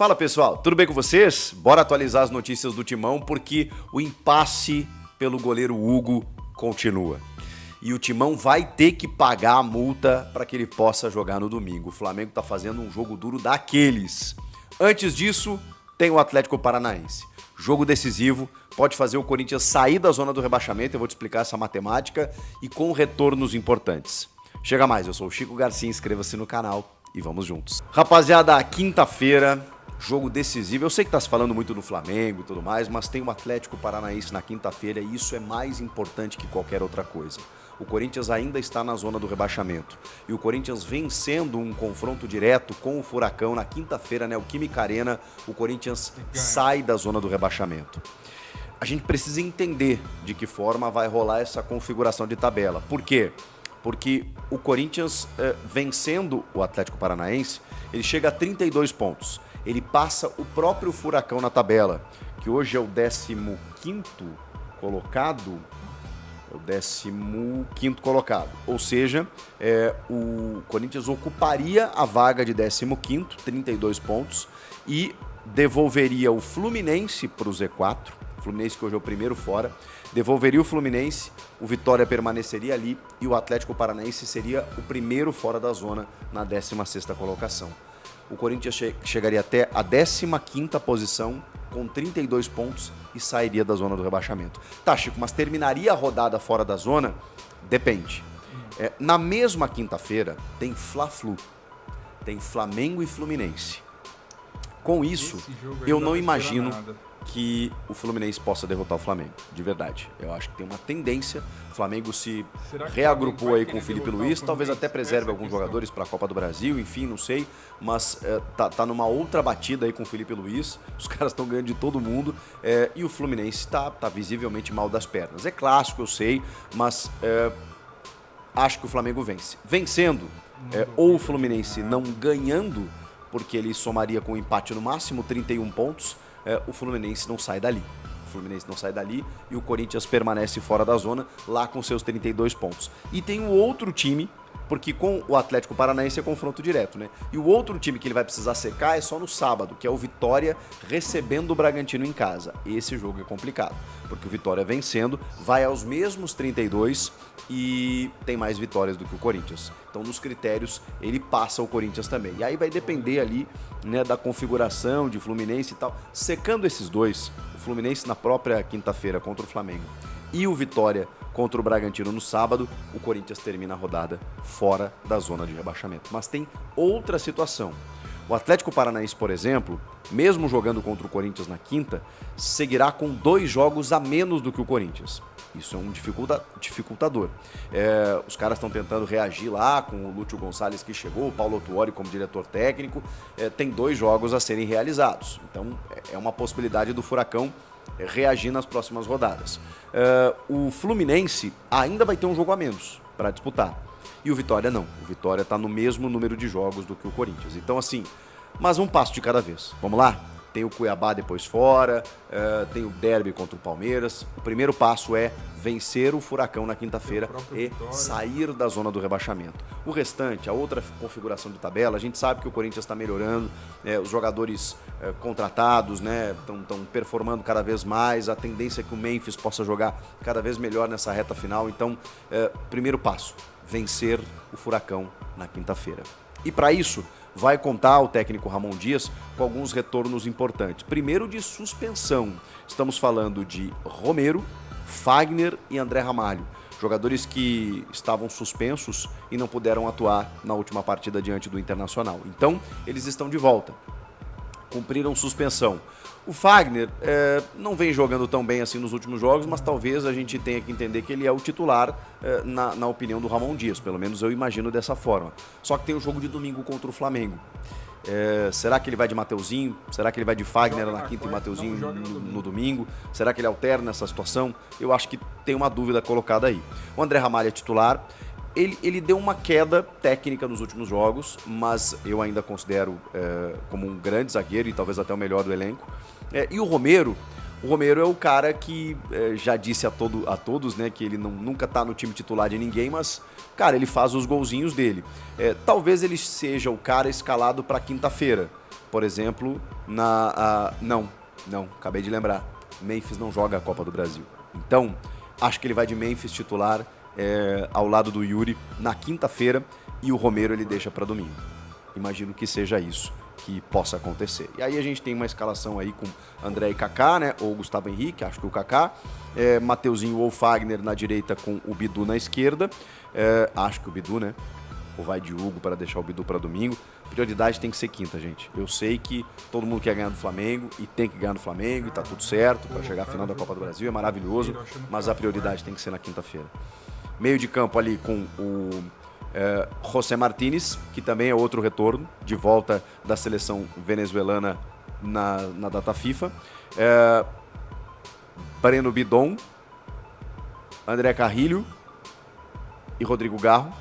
Fala pessoal, tudo bem com vocês? Bora atualizar as notícias do Timão porque o impasse pelo goleiro Hugo continua. E o Timão vai ter que pagar a multa para que ele possa jogar no domingo. O Flamengo está fazendo um jogo duro daqueles. Antes disso, tem o Atlético Paranaense. Jogo decisivo, pode fazer o Corinthians sair da zona do rebaixamento, eu vou te explicar essa matemática, e com retornos importantes. Chega mais, eu sou o Chico Garcia, inscreva-se no canal e vamos juntos. Rapaziada, quinta-feira, jogo decisivo. Eu sei que tá se falando muito do Flamengo e tudo mais, mas tem o Atlético Paranaense na quinta-feira e isso é mais importante que qualquer outra coisa. O Corinthians ainda está na zona do rebaixamento. E o Corinthians vencendo um confronto direto com o Furacão na quinta-feira, Neoquímica Arena, o Corinthians sai da zona do rebaixamento. A gente precisa entender de que forma vai rolar essa configuração de tabela. Por quê? Porque o Corinthians, vencendo o Atlético Paranaense, ele chega a 32 pontos. Ele passa o próprio Furacão na tabela, que hoje é o 15º colocado. É o 15º colocado. Ou seja, o Corinthians ocuparia a vaga de 15º, 32 pontos, e devolveria o Fluminense para o Z4. O Fluminense que hoje é o primeiro fora. Devolveria o Fluminense, o Vitória permaneceria ali e o Atlético Paranaense seria o primeiro fora da zona na 16ª colocação. O Corinthians chegaria até a 15ª posição com 32 pontos e sairia da zona do rebaixamento. Tá, Chico, mas terminaria a rodada fora da zona? Depende. Na mesma quinta-feira tem Fla-Flu, tem Flamengo e Fluminense. Com isso, eu não imagino que o Fluminense possa derrotar o Flamengo, de verdade. Eu acho que tem uma tendência. O Flamengo se reagrupou aí com o Felipe Luiz, talvez até preserve alguns jogadores para a Copa do Brasil, enfim, não sei, mas tá numa outra batida aí com o Felipe Luiz, os caras estão ganhando de todo mundo, e o Fluminense tá visivelmente mal das pernas. É clássico, eu sei, mas acho que o Flamengo vence. Vencendo, ou o Fluminense não ganhando, porque ele somaria com o empate no máximo 31 pontos, o Fluminense não sai dali. O Fluminense não sai dali e o Corinthians permanece fora da zona, lá com seus 32 pontos. E tem o outro time, porque com o Atlético Paranaense é confronto direto, né? E o outro time que ele vai precisar secar é só no sábado, que é o Vitória recebendo o Bragantino em casa. Esse jogo é complicado, porque o Vitória vencendo vai aos mesmos 32 e tem mais vitórias do que o Corinthians. Então, nos critérios, ele passa o Corinthians também. E aí vai depender ali, né, da configuração de Fluminense e tal. Secando esses dois, o Fluminense na própria quinta-feira contra o Flamengo e o Vitória contra o Bragantino no sábado, o Corinthians termina a rodada fora da zona de rebaixamento. Mas tem outra situação. O Atlético Paranaense, por exemplo, mesmo jogando contra o Corinthians na quinta, seguirá com 2 jogos a menos do que o Corinthians. Isso é um dificultador. Os caras estão tentando reagir lá com o Lúcio Gonçalves que chegou, o Paulo Tuori como diretor técnico. Tem 2 jogos a serem realizados. Então é uma possibilidade do Furacão reagir nas próximas rodadas. O Fluminense ainda vai ter um jogo a menos para disputar. E o Vitória não. O Vitória está no mesmo número de jogos do que o Corinthians. Então assim, mas um passo de cada vez. Vamos lá? Tem o Cuiabá depois fora, tem o derby contra o Palmeiras. O primeiro passo é vencer o Furacão na quinta-feira e sair da zona do rebaixamento. O restante, a outra configuração de tabela, a gente sabe que o Corinthians está melhorando, os jogadores contratados, né, estão performando cada vez mais, a tendência é que o Memphis possa jogar cada vez melhor nessa reta final. Então, primeiro passo, vencer o Furacão na quinta-feira. E para isso, vai contar o técnico Ramon Dias com alguns retornos importantes. Primeiro, de suspensão. Estamos falando de Romero, Fagner e André Ramalho. Jogadores que estavam suspensos e não puderam atuar na última partida diante do Internacional. Então, eles estão de volta. Cumpriram suspensão. O Fagner não vem jogando tão bem assim nos últimos jogos, mas talvez a gente tenha que entender que ele é o titular na opinião do Ramon Dias, pelo menos eu imagino dessa forma. Só que tem o jogo de domingo contra o Flamengo. Será que ele vai de Mateuzinho? Será que ele vai de Fagner na quinta e Mateuzinho no domingo? Será que ele alterna essa situação? Eu acho que tem uma dúvida colocada aí. O André Ramalho é titular. Ele deu uma queda técnica nos últimos jogos, mas eu ainda considero como um grande zagueiro e talvez até o melhor do elenco. E o Romero é o cara que já disse a todos, né, que ele nunca tá no time titular de ninguém, mas, cara, ele faz os golzinhos dele. Talvez ele seja o cara escalado para quinta-feira, por exemplo, não, acabei de lembrar. Memphis não joga a Copa do Brasil. Então, acho que ele vai de Memphis titular ao lado do Yuri na quinta-feira e o Romero ele deixa para domingo. Imagino que seja isso que possa acontecer. E aí a gente tem uma escalação aí com André e Kaká, né? Ou Gustavo Henrique, acho que o Kaká. Mateuzinho ou Fagner na direita com o Bidu na esquerda. Acho que o Bidu, né? Ou vai de Hugo para deixar o Bidu para domingo. Prioridade tem que ser quinta, gente. Eu sei que todo mundo quer ganhar do Flamengo e tem que ganhar do Flamengo e tá tudo certo para chegar à final da Copa do Brasil, é maravilhoso, mas a prioridade tem que ser na quinta-feira. Meio de campo ali com o José Martínez, que também é outro retorno, de volta da seleção venezuelana na data FIFA. Breno Bidon, André Carrilho e Rodrigo Garro,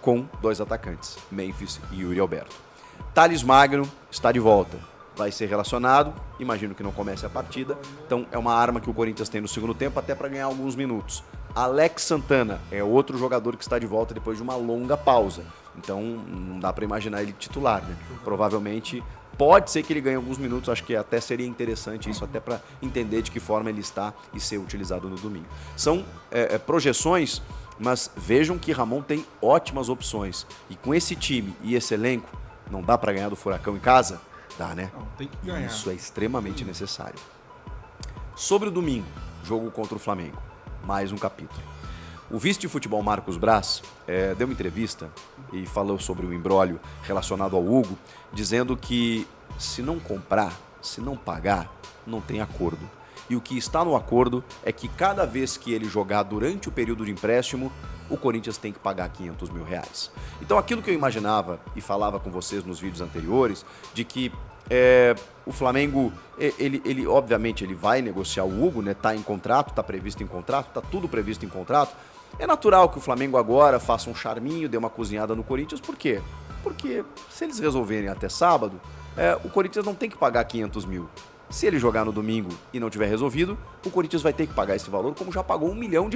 com 2 atacantes, Memphis e Yuri Alberto. Thales Magno está de volta, vai ser relacionado, imagino que não comece a partida, então é uma arma que o Corinthians tem no segundo tempo, até para ganhar alguns minutos. Alex Santana é outro jogador que está de volta depois de uma longa pausa, então não dá para imaginar ele titular, né? Provavelmente pode ser que ele ganhe alguns minutos, acho que até seria interessante isso, até para entender de que forma ele está e ser utilizado no domingo. São projeções, mas vejam que Ramon tem ótimas opções. E com esse time e esse elenco, não dá para ganhar do Furacão em casa? Dá, né? Não, tem que ganhar. Isso é extremamente necessário. Sobre o domingo, jogo contra o Flamengo. Mais um capítulo. O vice de futebol Marcos Braz deu uma entrevista e falou sobre o imbróglio relacionado ao Hugo, dizendo que se não comprar, se não pagar, não tem acordo. E o que está no acordo é que cada vez que ele jogar durante o período de empréstimo, o Corinthians tem que pagar R$500 mil. Então aquilo que eu imaginava e falava com vocês nos vídeos anteriores, de que o Flamengo, ele obviamente ele vai negociar o Hugo, né? Tá em contrato, tá previsto em contrato, tá tudo previsto em contrato. É natural que o Flamengo agora faça um charminho, dê uma cozinhada no Corinthians, por quê? Porque se eles resolverem até sábado, o Corinthians não tem que pagar R$500 mil. Se ele jogar no domingo e não tiver resolvido, o Corinthians vai ter que pagar esse valor, como já pagou R$1 milhão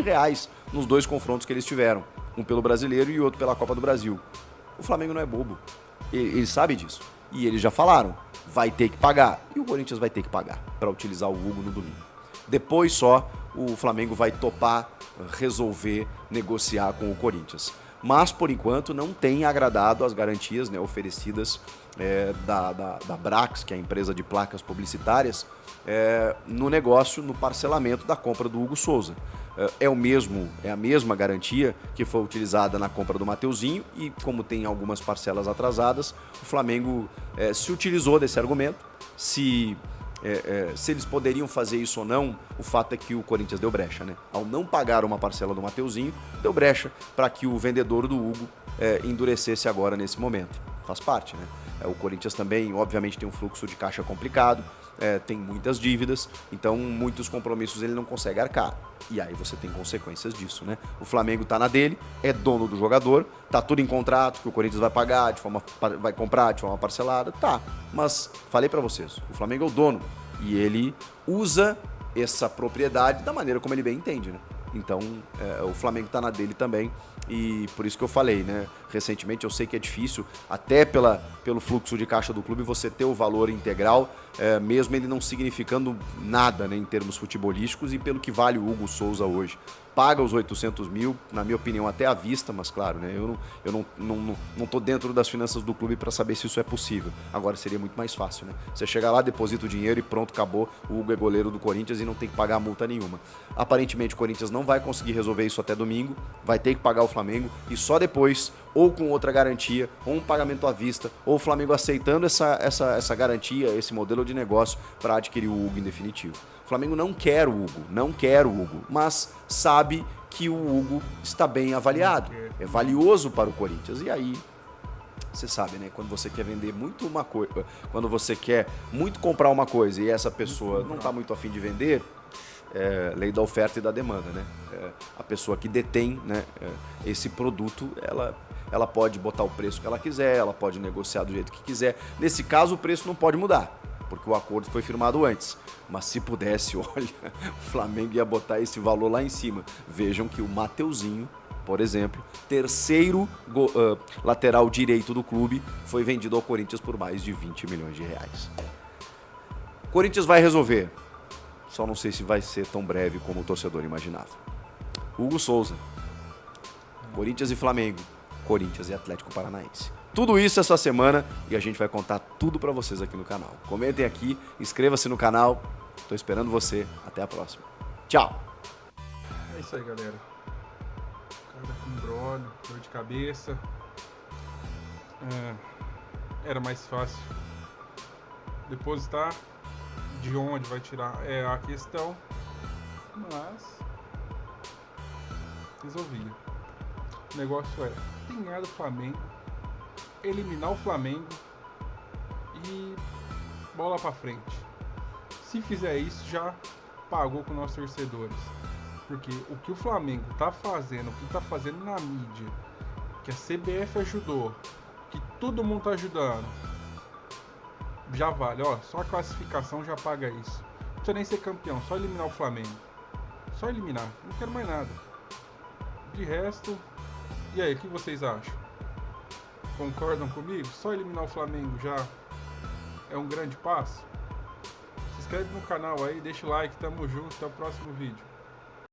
nos 2 confrontos que eles tiveram. Um pelo Brasileiro e outro pela Copa do Brasil. O Flamengo não é bobo. Ele sabe disso. E eles já falaram, vai ter que pagar. E o Corinthians vai ter que pagar para utilizar o Hugo no domingo. Depois só o Flamengo vai topar, resolver, negociar com o Corinthians. Mas, por enquanto, não tem agradado as garantias, né, oferecidas da Brax, que é a empresa de placas publicitárias, no negócio, no parcelamento da compra do Hugo Souza. É a mesma garantia que foi utilizada na compra do Mateuzinho e, como tem algumas parcelas atrasadas, o Flamengo se utilizou desse argumento. Se eles poderiam fazer isso ou não, o fato é que o Corinthians deu brecha, né? Ao não pagar uma parcela do Mateuzinho, deu brecha para que o vendedor do Hugo endurecesse agora nesse momento. Faz parte, né? O Corinthians também, obviamente, tem um fluxo de caixa complicado, tem muitas dívidas, então muitos compromissos ele não consegue arcar. E aí você tem consequências disso, né? O Flamengo tá na dele, é dono do jogador, tá tudo em contrato, que o Corinthians vai pagar, vai comprar de forma parcelada, tá. Mas falei pra vocês, o Flamengo é o dono e ele usa essa propriedade da maneira como ele bem entende, né? Então, o Flamengo tá na dele também e por isso que eu falei, né? Recentemente eu sei que é difícil, até pelo fluxo de caixa do clube, você ter o valor integral, mesmo ele não significando nada, né, em termos futebolísticos e pelo que vale o Hugo Souza hoje. Paga os 800 mil, na minha opinião, até à vista, mas claro, né, eu não tô dentro das finanças do clube para saber se isso é possível. Agora seria muito mais fácil, né? Você chega lá, deposita o dinheiro e pronto, acabou. O Hugo é goleiro do Corinthians e não tem que pagar multa nenhuma. Aparentemente o Corinthians não vai conseguir resolver isso até domingo, vai ter que pagar o Flamengo e só depois, ou com outra garantia, ou um pagamento à vista, ou o Flamengo aceitando essa garantia, esse modelo de negócio para adquirir o Hugo em definitivo. O Flamengo não quer o Hugo, mas sabe que o Hugo está bem avaliado, é valioso para o Corinthians. E aí, você sabe, né? Quando você quer vender muito uma coisa, quando você quer muito comprar uma coisa e essa pessoa não está muito afim de vender, lei da oferta e da demanda, né? A pessoa que detém, né, esse produto, ela pode botar o preço que ela quiser, ela pode negociar do jeito que quiser. Nesse caso, o preço não pode mudar, porque o acordo foi firmado antes. Mas se pudesse, olha, o Flamengo ia botar esse valor lá em cima. Vejam que o Mateuzinho por exemplo, terceiro lateral direito do clube, foi vendido ao Corinthians por mais de 20 milhões de reais. O Corinthians vai resolver, só não sei se vai ser tão breve como o torcedor imaginava. Hugo Souza, Corinthians e Flamengo, Corinthians e Atlético Paranaense. Tudo isso essa semana e a gente vai contar tudo pra vocês aqui no canal. Comentem aqui, inscreva-se no canal, tô esperando você. Até a próxima. Tchau! É isso aí, galera. Cada com embrólio, dor de cabeça. Era mais fácil depositar. De onde vai tirar é a questão, mas resolvia. O negócio é ganhar do Flamengo, eliminar o Flamengo e bola pra frente. Se fizer isso, já pagou com nossos torcedores. Porque o que o Flamengo tá fazendo, o que tá fazendo na mídia, que a CBF ajudou, que todo mundo tá ajudando, já vale, ó, só a classificação já paga isso. Não precisa nem ser campeão, só eliminar o Flamengo. Só eliminar, não quero mais nada. De resto, e aí, o que vocês acham? Concordam comigo? Só eliminar o Flamengo já é um grande passo? Se inscreve no canal aí, deixa o like, tamo junto, até o próximo vídeo.